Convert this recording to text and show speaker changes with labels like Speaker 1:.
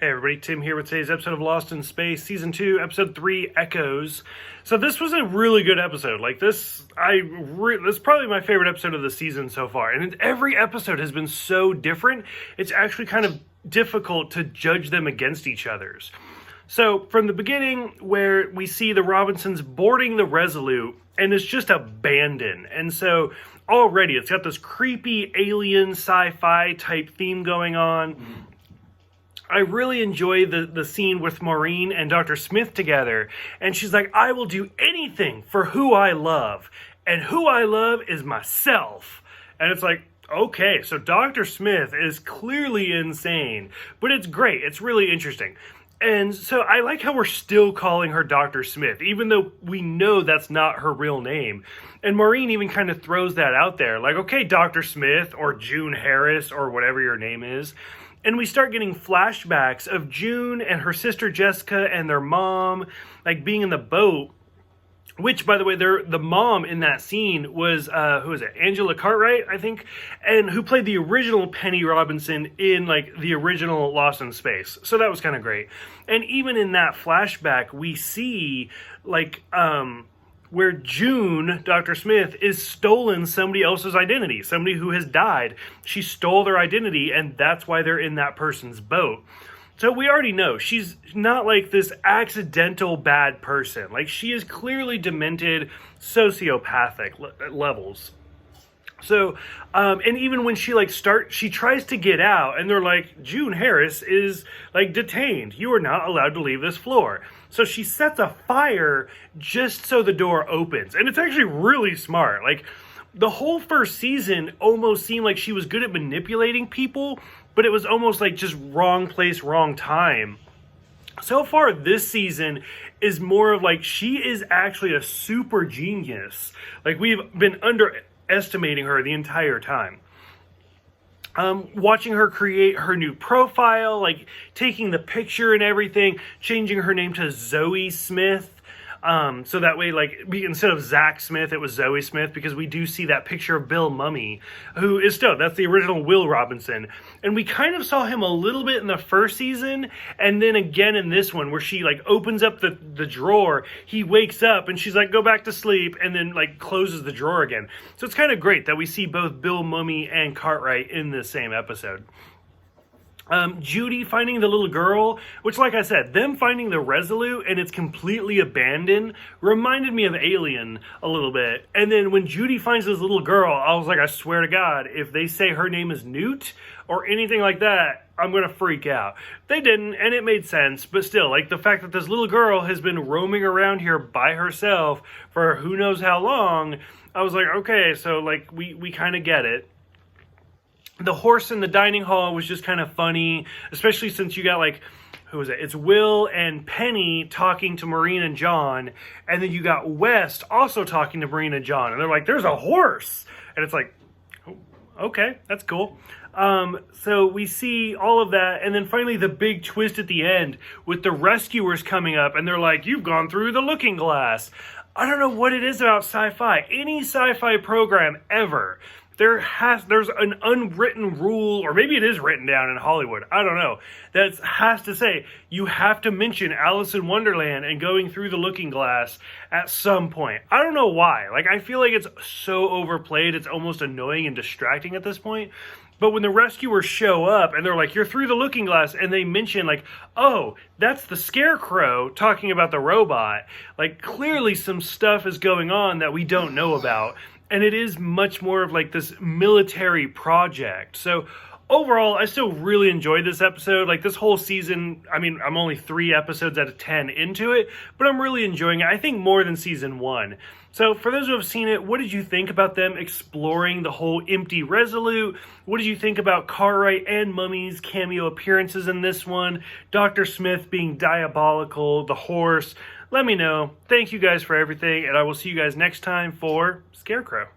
Speaker 1: Hey everybody, Tim here with today's episode of Lost in Space, Season 2, Episode 3, Echoes. So this was a really good episode. This is probably my favorite episode of the season so far. And every episode has been so different, it's actually kind of difficult to judge them against each other's. So from the beginning, where we see the Robinsons boarding the Resolut, and it's just abandoned. And so already it's got this creepy alien sci-fi type theme going on. I really enjoy the scene with Maureen and Dr. Smith together. And she's like, I will do anything for who I love. And who I love is myself. And it's like, okay, so Dr. Smith is clearly insane. But it's great. It's really interesting. And so I like how we're still calling her Dr. Smith, even though we know that's not her real name. And Maureen even kind of throws that out there. Like, okay, Dr. Smith or June Harris or whatever your name is. And we start getting flashbacks of June and her sister Jessica and their mom, being in the boat. Which, by the way, the mom in that scene was, who is it? Angela Cartwright, I think? And who played the original Penny Robinson in, the original Lost in Space. So that was kind of great. And even in that flashback, we see, where June, Dr. Smith, is stolen somebody else's identity. Somebody who has died. She stole their identity, and that's why they're in that person's boat. So we already know she's not this accidental bad person. She is clearly demented, sociopathic levels. So, and even when she she tries to get out, and they're like, June Harris is detained. You are not allowed to leave this floor. So she sets a fire just so the door opens, and it's actually really smart. The whole first season almost seemed like she was good at manipulating people, but it was almost just wrong place, wrong time. So far, this season is more of she is actually a super genius. We've been underestimating her the entire time. Watching her create her new profile, taking the picture and everything, changing her name to Zoe Smith. So that way, instead of Zach Smith, it was Zoe Smith, because we do see that picture of Bill Mummy, who is still, that's the original Will Robinson. And we kind of saw him a little bit in the first season, and then again in this one, where she, opens up the drawer, he wakes up, and she's like, go back to sleep, and then, closes the drawer again. So it's kind of great that we see both Bill Mummy and Cartwright in this same episode. Judy finding the little girl, which, like I said, them finding the Resolut and it's completely abandoned reminded me of Alien a little bit. And then when Judy finds this little girl, I was like, I swear to God, if they say her name is Newt or anything like that, I'm going to freak out. They didn't, and it made sense, but still, the fact that this little girl has been roaming around here by herself for who knows how long, I was like, okay, so, we kind of get it. The horse in the dining hall was just kind of funny, especially since you got, who is it? It's Will and Penny talking to Maureen and John, and then you got West also talking to Maureen and John, and they're like, there's a horse! And it's like, oh, okay, that's cool. So we see all of that, and then finally the big twist at the end with the rescuers coming up, and they're like, you've gone through the looking glass. I don't know what it is about sci-fi. Any sci-fi program ever, there's an unwritten rule, or maybe it is written down in Hollywood, I don't know, that has to say you have to mention Alice in Wonderland and going through the looking glass at some point. I don't know why. I feel like it's so overplayed, it's almost annoying and distracting at this point. But when the rescuers show up and they're like, you're through the looking glass, and they mention oh, that's the Scarecrow talking about the robot. Clearly some stuff is going on that we don't know about. And it is much more of this military project. So overall, I still really enjoyed this episode. This whole season, I'm only 3 episodes out of 10 into it, but I'm really enjoying it. I think more than season 1. So for those who have seen it, what did you think about them exploring the whole empty Resolut? What did you think about Cartwright and Mummy's cameo appearances in this one? Dr. Smith being diabolical, the horse. Let me know. Thank you guys for everything, and I will see you guys next time for Scarecrow.